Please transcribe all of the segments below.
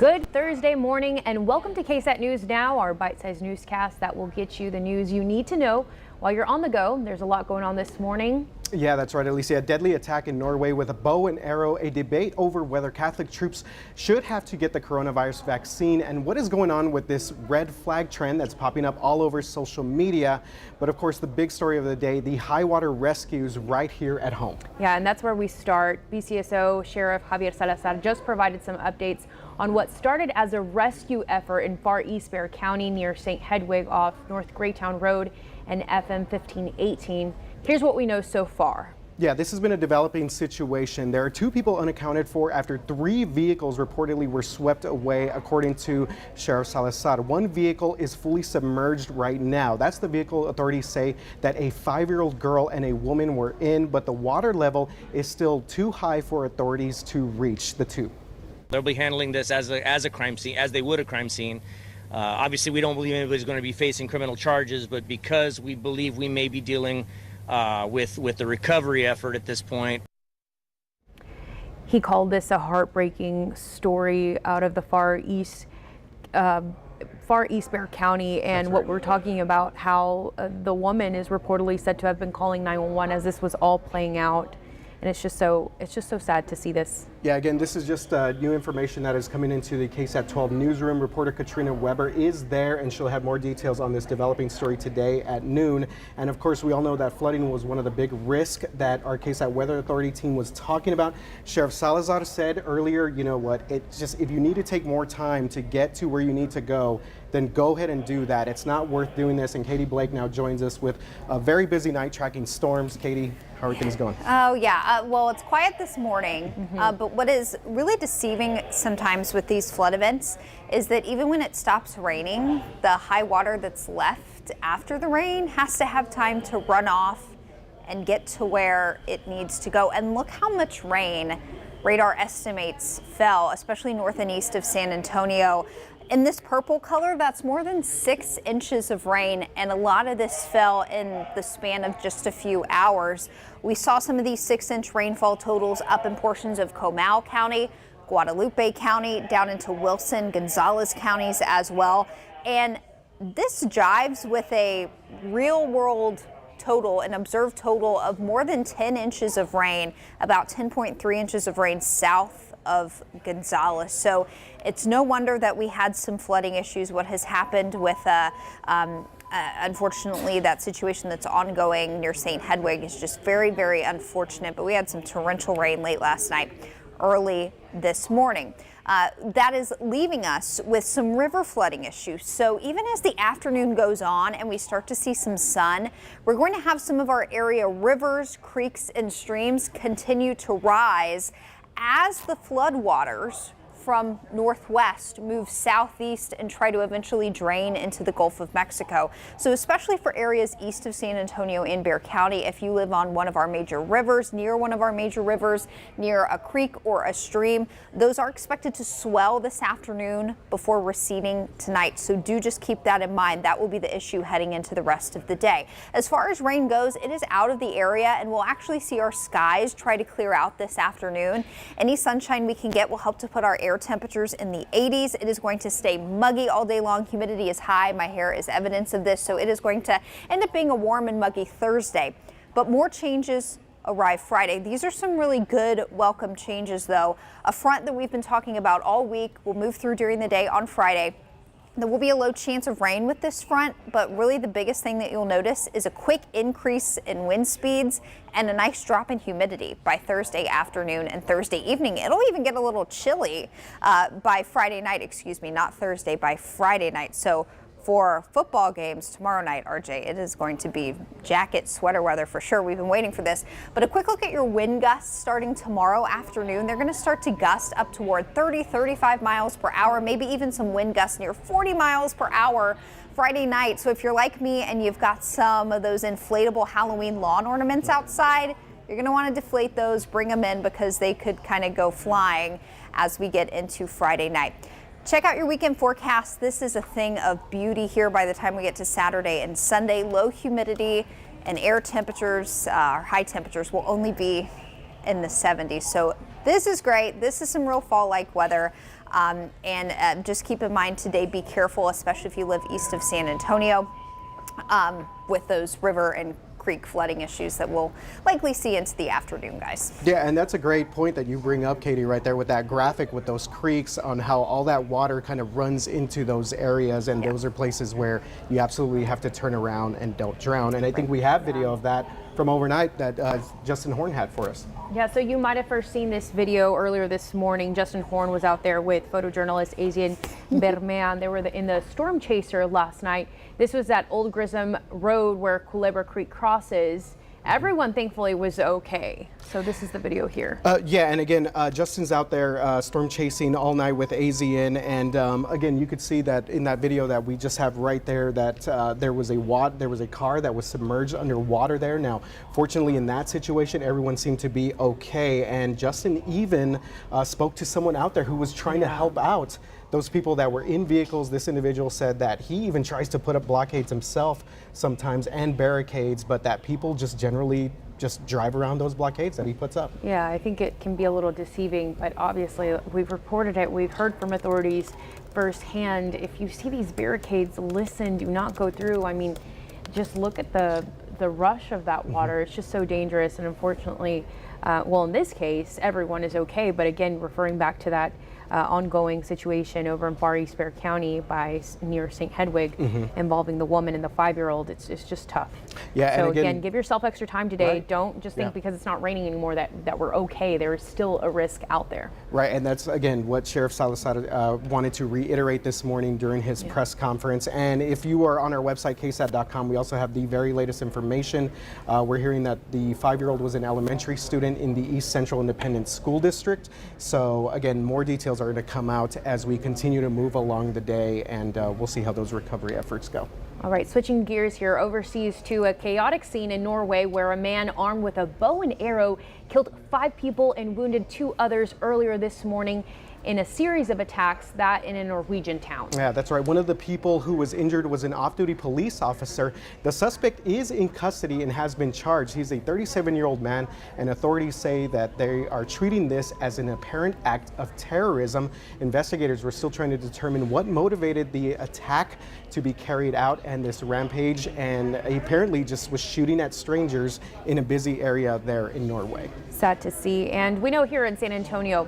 Good Thursday morning and welcome to KSAT News Now, our bite-sized newscast that will get you the news you need to know while you're on the go. There's a lot going on this morning. Yeah, that's right, Alicia. A deadly attack in Norway with a bow and arrow, a debate over whether Catholic troops should have to get the coronavirus vaccine, and what is going on with this red flag trend that's popping up all over social media. But of course, the big story of the day, the high water rescues right here at home. Yeah, and that's where we start. BCSO Sheriff Javier Salazar just provided some updates on what started as a rescue effort in Far East Bexar County near St. Hedwig off North Greytown Road and FM 1518. Here's what we know so far. Yeah, this has been a developing situation. There are 2 people unaccounted for after 3 vehicles reportedly were swept away, according to Sheriff Salazar. 1 vehicle is fully submerged right now. That's the vehicle authorities say that a 5-year-old girl and a woman were in, but the water level is still too high for authorities to reach the 2. They'll be handling this as a crime scene, as they would a crime scene. Obviously, we don't believe anybody's going to be facing criminal charges, but because we believe we may be dealing with the recovery effort at this point. He called this a heartbreaking story out of the Far East Bexar County, and what we're talking about, how the woman is reportedly said to have been calling 911 as this was all playing out. And it's just so sad to see this. Yeah, again, this is just new information that is coming into the KSAT 12 newsroom. Reporter Katrina Weber is there, and she'll have more details on this developing story today at noon. And of course, we all know that flooding was one of the big risks that our KSAT Weather Authority team was talking about. Sheriff Salazar said earlier, you know what, it's just, if you need to take more time to get to where you need to go, then go ahead and do that. It's not worth doing this. And Katie Blake now joins us with a very busy night tracking storms. Katie, how are things going? Oh yeah, well, it's quiet this morning, but what is really deceiving sometimes with these flood events is that even when it stops raining, the high water that's left after the rain has to have time to run off and get to where it needs to go. And look how much rain radar estimates fell, especially north and east of San Antonio. In this purple color, that's more than 6 inches of rain, and a lot of this fell in the span of just a few hours. We saw some of these 6-inch rainfall totals up in portions of Comal County, Guadalupe County, down into Wilson, Gonzales counties as well. And this jives with a real-world total, an observed total of more than 10 inches of rain, about 10.3 inches of rain south of Gonzales. So it's no wonder that we had some flooding issues. What has happened with unfortunately, that situation that's ongoing near St. Hedwig is just very, very unfortunate. But we had some torrential rain late last night, early this morning. That is leaving us with some river flooding issues. So even as the afternoon goes on and we start to see some sun, we're going to have some of our area rivers, creeks, and streams continue to rise as the floodwaters from northwest move southeast and try to eventually drain into the Gulf of Mexico. So especially for areas east of San Antonio in Bexar County, if you live on one of our major rivers, near a creek or a stream, those are expected to swell this afternoon before receding tonight. So do just keep that in mind. That will be the issue heading into the rest of the day. As far as rain goes, it is out of the area, and we'll actually see our skies try to clear out this afternoon. Any sunshine we can get will help to put our air temperatures in the 80s. It is going to stay muggy all day long. Humidity is high. My hair is evidence of this. So it is going to end up being a warm and muggy Thursday. But more changes arrive Friday. These are some really good, welcome changes, though. A front that we've been talking about all week will move through during the day on Friday. There will be a low chance of rain with this front, but really the biggest thing that you'll notice is a quick increase in wind speeds and a nice drop in humidity by Thursday afternoon and Thursday evening. It'll even get a little chilly by Friday night, not Thursday, by Friday night. So for football games tomorrow night, RJ, it is going to be jacket, sweater weather for sure. We've been waiting for this. But a quick look at your wind gusts starting tomorrow afternoon. They're going to start to gust up toward 30, 35 miles per hour, maybe even some wind gusts near 40 miles per hour Friday night. So if you're like me and you've got some of those inflatable Halloween lawn ornaments outside, you're going to want to deflate those, bring them in, because they could kind of go flying as we get into Friday night. Check out your weekend forecast. This is a thing of beauty here by the time we get to Saturday and Sunday. Low humidity and air temperatures, high temperatures will only be in the 70s. So this is great. This is some real fall-like weather. And just keep in mind today, be careful, especially if you live east of San Antonio, with those river and creek flooding issues that we'll likely see into the afternoon, guys. Yeah, and that's a great point that you bring up, Katie, right there with that graphic with those creeks on how all that water kind of runs into those areas, and those are places where you absolutely have to turn around and don't drown. And I think we have video of that from overnight that Justin Horn had for us. Yeah, so you might have first seen this video earlier this morning. Justin Horn was out there with photojournalist Asian Bermean. They were in the storm chaser last night. This was at Old Grissom Road where Culebra Creek crosses. Everyone thankfully was okay. So this is the video here. Yeah, and again, Justin's out there storm chasing all night with AZN, and again, you could see that in that video that we just have right there that there was a car that was submerged underwater there. Now, fortunately, in that situation, everyone seemed to be okay, and Justin even spoke to someone out there who was trying to help out those people that were in vehicles. This individual said that he even tries to put up blockades himself sometimes and barricades, but that people just generally just drive around those blockades that he puts up. Yeah, I think it can be a little deceiving, but obviously we've reported it. We've heard from authorities firsthand. If you see these barricades, listen, do not go through. I mean, just look at the rush of that water. It's just so dangerous. And unfortunately, well, in this case, everyone is okay. But again, referring back to that ongoing situation over in Far East Bexar County near St. Hedwig involving the woman and the 5-year-old, it's just tough. Yeah. So and again, give yourself extra time today. Right. Don't just think because it's not raining anymore that we're okay. There is still a risk out there. Right, and that's again what Sheriff Salazar wanted to reiterate this morning during his press conference. And if you are on our website, KSAT.com, we also have the very latest information. We're hearing that the 5-year-old was an elementary student in the East Central Independent School District. So again, more details are going to come out as we continue to move along the day, and we'll see how those recovery efforts go. All right, switching gears here overseas to a chaotic scene in Norway where a man armed with a bow and arrow killed 5 people and wounded 2 others earlier this morning in a series of attacks that in a Norwegian town. Yeah, that's right. One of the people who was injured was an off-duty police officer. The suspect is in custody and has been charged. He's a 37-year-old man, and authorities say that they are treating this as an apparent act of terrorism. Investigators were still trying to determine what motivated the attack to be carried out and this rampage, and apparently just was shooting at strangers in a busy area there in Norway. Sad to see. And we know here in San Antonio,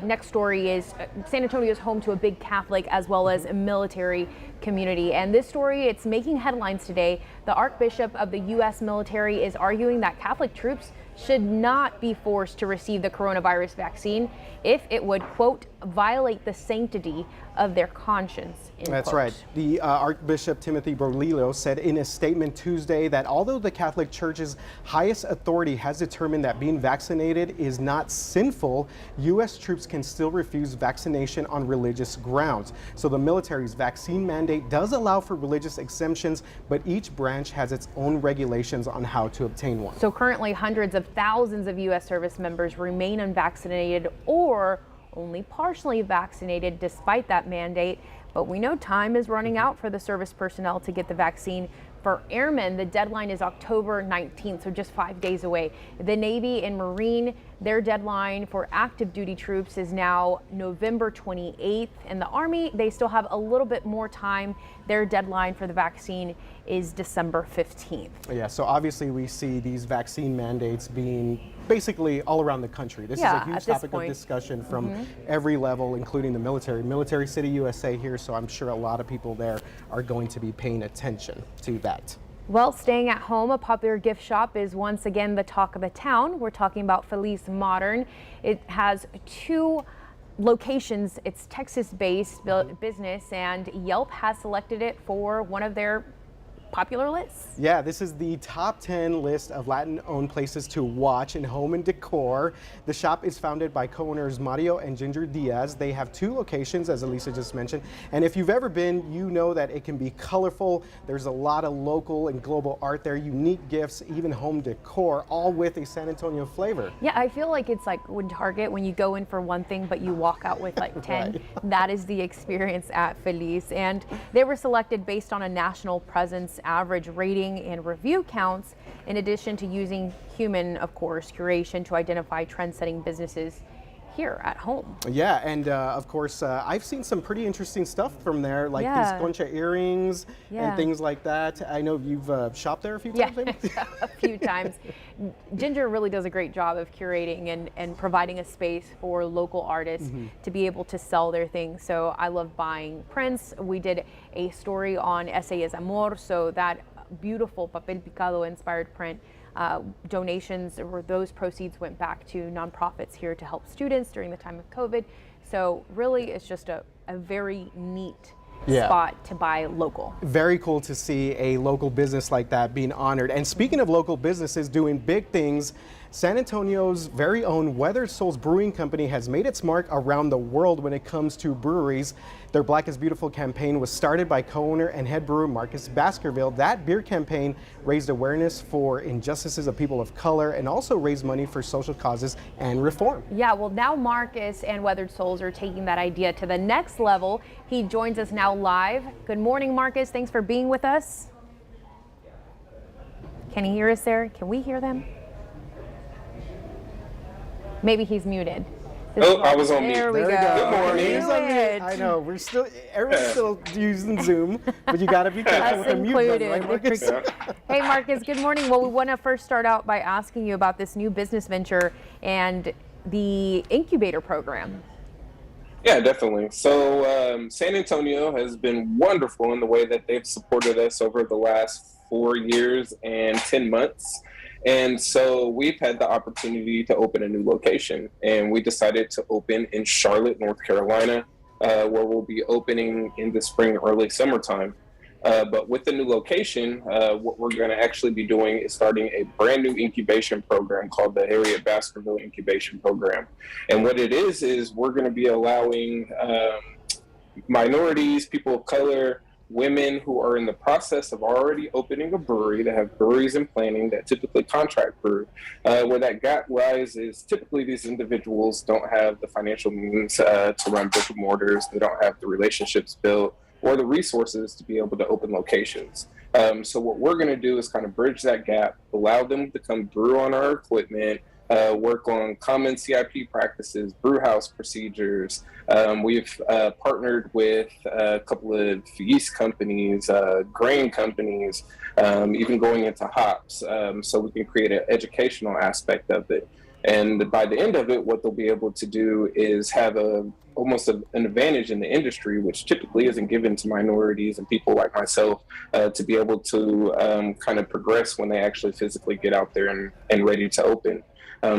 next story is San Antonio is home to a big Catholic as well as a military community. And this story, it's making headlines today. The Archbishop of the U.S. military is arguing that Catholic troops should not be forced to receive the coronavirus vaccine if it would, quote, violate the sanctity of their conscience. That's quote. Right. The Archbishop Timothy Berlillo said in a statement Tuesday that although the Catholic Church's highest authority has determined that being vaccinated is not sinful, U.S. troops can still refuse vaccination on religious grounds. So the military's vaccine mandate does allow for religious exemptions, but each branch has its own regulations on how to obtain one. So currently hundreds of thousands of U.S. service members remain unvaccinated or only partially vaccinated despite that mandate. But we know time is running out for the service personnel to get the vaccine. For airmen, the deadline is October 19th, so just 5 days away. The Navy and Marine, their deadline for active duty troops is now November 28th. And the Army, they still have a little bit more time. Their deadline for the vaccine is December 15th. Yeah, so obviously we see these vaccine mandates being basically all around the country. This is a huge topic of discussion from every level, including the military. Military City USA here, so I'm sure a lot of people there are going to be paying attention to that. Well, staying at home, a popular gift shop is once again the talk of the town. We're talking about Feliz Modern. It has 2 locations. It's Texas-based business, and Yelp has selected it for one of their popular lists. Yeah, this is the top 10 list of Latin-owned places to watch in home and decor. The shop is founded by co-owners Mario and Ginger Diaz. They have 2 locations, as Elisa just mentioned. And if you've ever been, you know that it can be colorful. There's a lot of local and global art there, unique gifts, even home decor, all with a San Antonio flavor. Yeah, I feel like it's like when Target, when you go in for one thing, but you walk out with like 10. Right. That is the experience at Feliz. And they were selected based on a national presence, average rating and review counts, in addition to using human, of course, curation to identify trend-setting businesses here at home. Yeah, and of course, I've seen some pretty interesting stuff from there, like these concha earrings and things like that. I know you've shopped there a few times, maybe? A few times. Ginger really does a great job of curating and providing a space for local artists to be able to sell their things. So I love buying prints. We did a story on Ese es Amor, so that beautiful papel picado inspired print. Donations, or those proceeds, went back to nonprofits here to help students during the time of COVID. So really, it's just a very neat spot to buy local. Very cool to see a local business like that being honored. And speaking of local businesses doing big things, San Antonio's very own Weathered Souls Brewing Company has made its mark around the world when it comes to breweries. Their Black is Beautiful campaign was started by co-owner and head brewer Marcus Baskerville. That beer campaign raised awareness for injustices of people of color and also raised money for social causes and reform. Yeah, well, now Marcus and Weathered Souls are taking that idea to the next level. He joins us now live. Good morning, Marcus. Thanks for being with us. Can he hear us there? Can we hear them? Maybe he's muted. I was on mute. There we go. Good morning. He's on mute. I know, everyone's still using Zoom, but you gotta be careful with the mute button, right, Marcus? Hey, Marcus, good morning. Well, we want to first start out by asking you about this new business venture and the incubator program. Yeah, definitely. So San Antonio has been wonderful in the way that they've supported us over the last 4 years and 10 months. And so we've had the opportunity to open a new location, and we decided to open in Charlotte, North Carolina, where we'll be opening in the spring, early summertime. But with the new location, what we're going to actually be doing is starting a brand new incubation program called the Harriet Baskerville Incubation Program. And what it is we're going to be allowing minorities, people of color, women who are in the process of already opening a brewery, that have breweries in planning that typically contract brew. Where that gap lies is typically these individuals don't have the financial means to run brick and mortars, they don't have the relationships built or the resources to be able to open locations. So what we're going to do is kind of bridge that gap, allow them to come brew on our equipment, work on common CIP practices, brew house procedures. We've partnered with a couple of yeast companies, grain companies, even going into hops, so we can create an educational aspect of it. And by the end of it, what they'll be able to do is have almost an advantage in the industry, which typically isn't given to minorities and people like myself, to be able to kind of progress when they actually physically get out there and ready to open.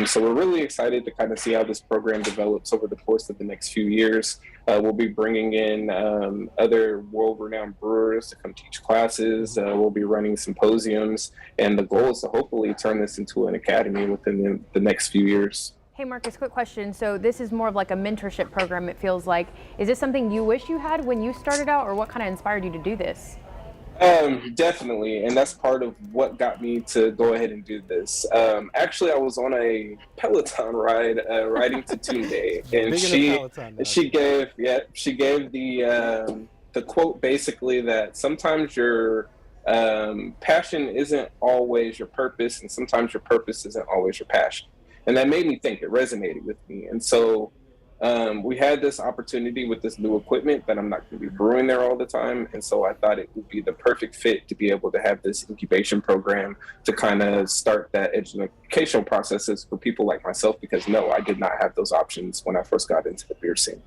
So we're really excited to kind of see how this program develops over the course of the next few years. We'll be bringing in other world-renowned brewers to come teach classes. We'll be running symposiums, and the goal is to hopefully turn this into an academy within the next few years. Hey, Marcus, quick question. So this is more of like a mentorship program, it feels like. Is this something you wish you had when you started out, or what kind of inspired you to do this? Definitely, and that's part of what got me to go ahead and do this. Actually, I was on a Peloton ride, riding to Tunde, and she gave the quote basically that sometimes your passion isn't always your purpose, and sometimes your purpose isn't always your passion, and that made me think. It resonated with me, and so. We had this opportunity with this new equipment that I'm not going to be brewing there all the time. And so I thought it would be the perfect fit to be able to have this incubation program to kind of start that educational processes for people like myself, because no, I did not have those options when I first got into the beer scene.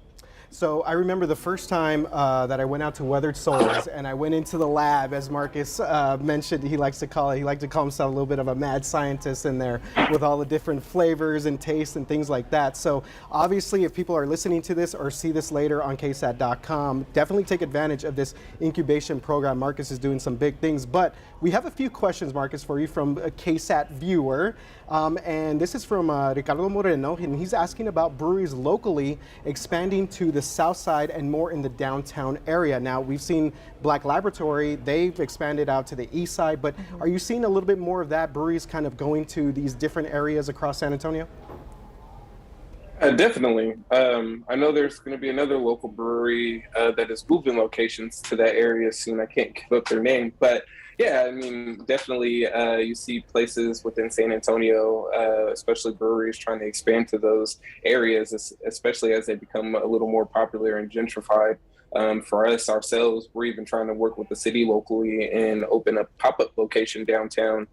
So I remember the first time that I went out to Weathered Souls and I went into the lab, as Marcus mentioned, he liked to call himself a little bit of a mad scientist in there with all the different flavors and tastes and things like that. So obviously, if people are listening to this or see this later on KSAT.com, definitely take advantage of this incubation program. Marcus is doing some big things, but we have a few questions, Marcus, for you from a KSAT viewer. And this is from Ricardo Moreno, and he's asking about breweries locally expanding to the south side and more in the downtown area. Now, we've seen Black Laboratory, they've expanded out to the east side, but are you seeing a little bit more of that, breweries kind of going to these different areas across San Antonio? Definitely. I know there's going to be another local brewery that is moving locations to that area soon. I can't give up their name, but Yeah, I mean, definitely you see places within San Antonio, especially breweries, trying to expand to those areas, especially as they become a little more popular and gentrified. For us ourselves, we're even trying to work with the city locally and open a pop-up location downtown,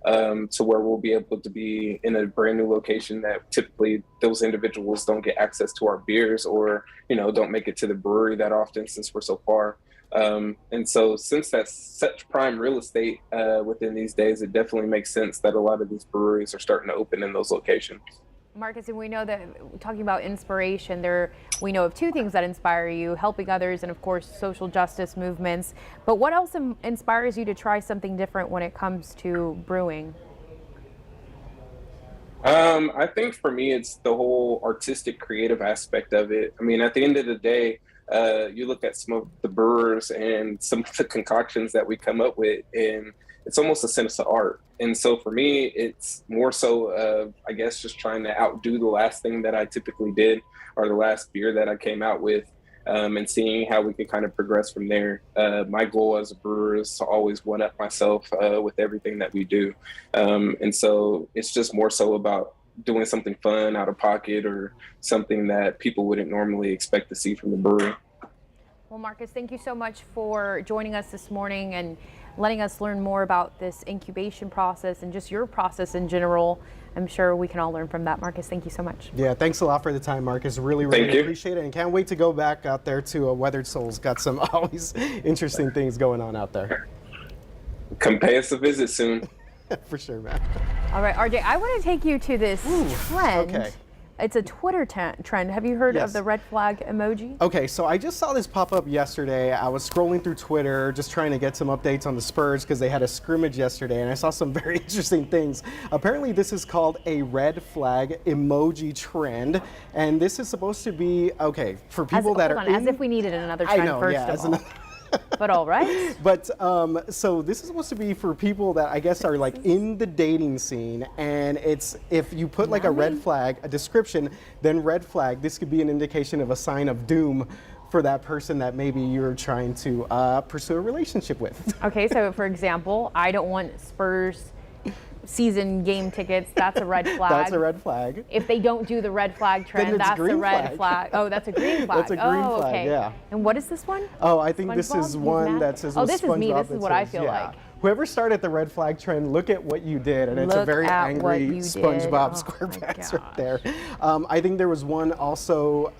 to where we'll be able to be in a brand new location that typically those individuals don't get access to our beers, or don't make it to the brewery that often since we're so far. And so, since that's such prime real estate within these days, it definitely makes sense that a lot of these breweries are starting to open in those locations. Marcus, and we know that talking about inspiration, we know of two things that inspire you: helping others and, of course, social justice movements. But what else inspires you to try something different when it comes to brewing? I think for me, it's the whole artistic, creative aspect of it. I mean, at the end of the day, you look at some of the brewers and some of the concoctions that we come up with, and it's almost a sense of art. And so for me, it's more so of, I guess, just trying to outdo the last thing that I typically did, or the last beer that I came out with, and seeing how we could kind of progress from there. My goal as a brewer is to always one up myself with everything that we do. And so it's just more so about doing something fun out of pocket, or something that people wouldn't normally expect to see from the brewery. Well, Marcus, thank you so much for joining us this morning and letting us learn more about this incubation process and just your process in general. I'm sure we can all learn from that. Marcus, thank you so much. Yeah, thanks a lot for the time, Marcus. Really appreciate it, and can't wait to go back out there to Weathered Souls. Got some always interesting things going on out there. Come pay us a visit soon. For sure, man. All right, RJ, I want to take you to this trend. Okay. It's a Twitter trend. Have you heard of the red flag emoji? Okay, so I just saw this pop up yesterday. I was scrolling through Twitter, just trying to get some updates on the Spurs because they had a scrimmage yesterday, and I saw some very interesting things. Apparently, this is called a red flag emoji trend, and this is supposed to be, okay, for people as if we needed another trend, I know, first yeah, of all. But all right. But so this is supposed to be for people that I guess are like in the dating scene, and it's if you put like a red flag, a description, then red flag, this could be an indication of a sign of doom for that person that maybe you're trying to pursue a relationship with. Okay, so for example, I don't want Spurs season game tickets. That's a red flag. That's a red flag. If they don't do the red flag trend, that's a red flag. Oh, that's a green flag. That's a green flag, okay. yeah. And what is this one? Oh, I think this is one that says oh, this is me. This is what I feel like. Whoever started the red flag trend, look at what you did, and it's a very angry SpongeBob SquarePants right there. I think there was one also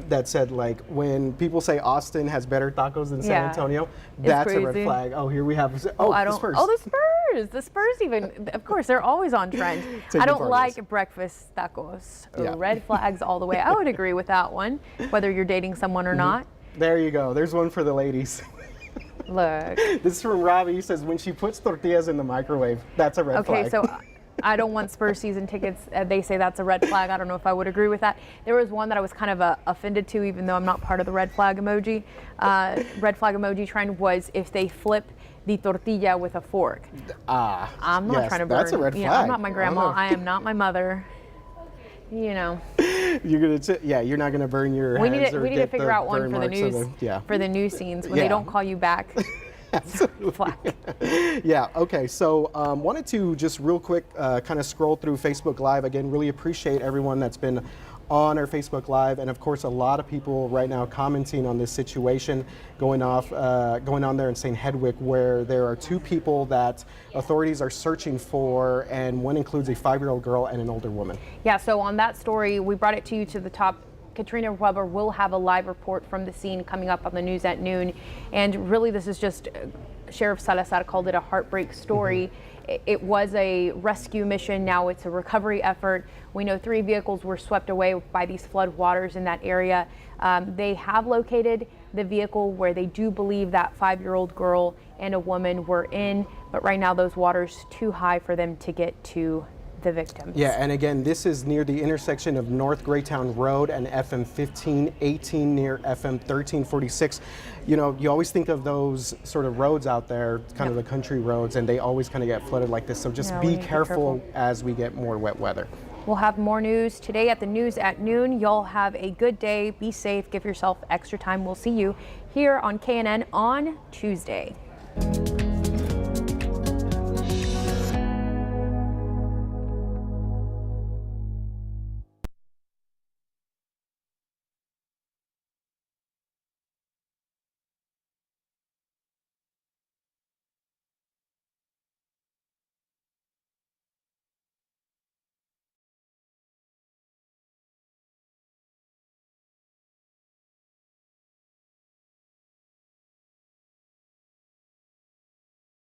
that said, like, when people say Austin has better tacos than San Antonio, that's a red flag. Oh, here we have, the Spurs. Oh, the Spurs. The Spurs even, of course, they're always on trend. I don't like breakfast tacos. Red flags all the way. I would agree with that one, whether you're dating someone or not. There you go. There's one for the ladies. Look. This is from Robbie. He says, when she puts tortillas in the microwave, that's a red flag. Okay, so I don't want Spurs season tickets. They say that's a red flag. I don't know if I would agree with that. There was one that I was kind of offended to, even though I'm not part of the red flag emoji. Red flag emoji trend was if they flip the tortilla with a fork. I'm not trying to burn. That's a red flag. I'm not my grandma. I am not my mother. You know. You're not gonna burn your hands. We need to figure out one for the news. For the news scenes when they don't call you back. Absolutely. Yeah. Okay. So wanted to just real quick kind of scroll through Facebook Live again. Really appreciate everyone that's been on our Facebook Live, and of course a lot of people right now commenting on this situation going on there in St. Hedwig, where there are two people that authorities are searching for, and one includes a 5-year-old girl and an older woman. Yeah, so on that story, we brought it to you to the top. Katrina Weber will have a live report from the scene coming up on the news at noon, and really this is just, Sheriff Salazar called it a heartbreak story. It was a rescue mission, now it's a recovery effort. We know 3 vehicles were swept away by these flood waters in that area. They have located the vehicle where they do believe that 5-year-old girl and a woman were in, but right now those waters too high for them to get to the victims. Yeah, and again, this is near the intersection of North Greytown Road and FM 1518 near FM 1346. You know, you always think of those sort of roads out there, kind of the country roads, and they always kind of get flooded like this. So just be careful as we get more wet weather. We'll have more news today at the news at noon. Y'all have a good day. Be safe. Give yourself extra time. We'll see you here on KNN on Tuesday.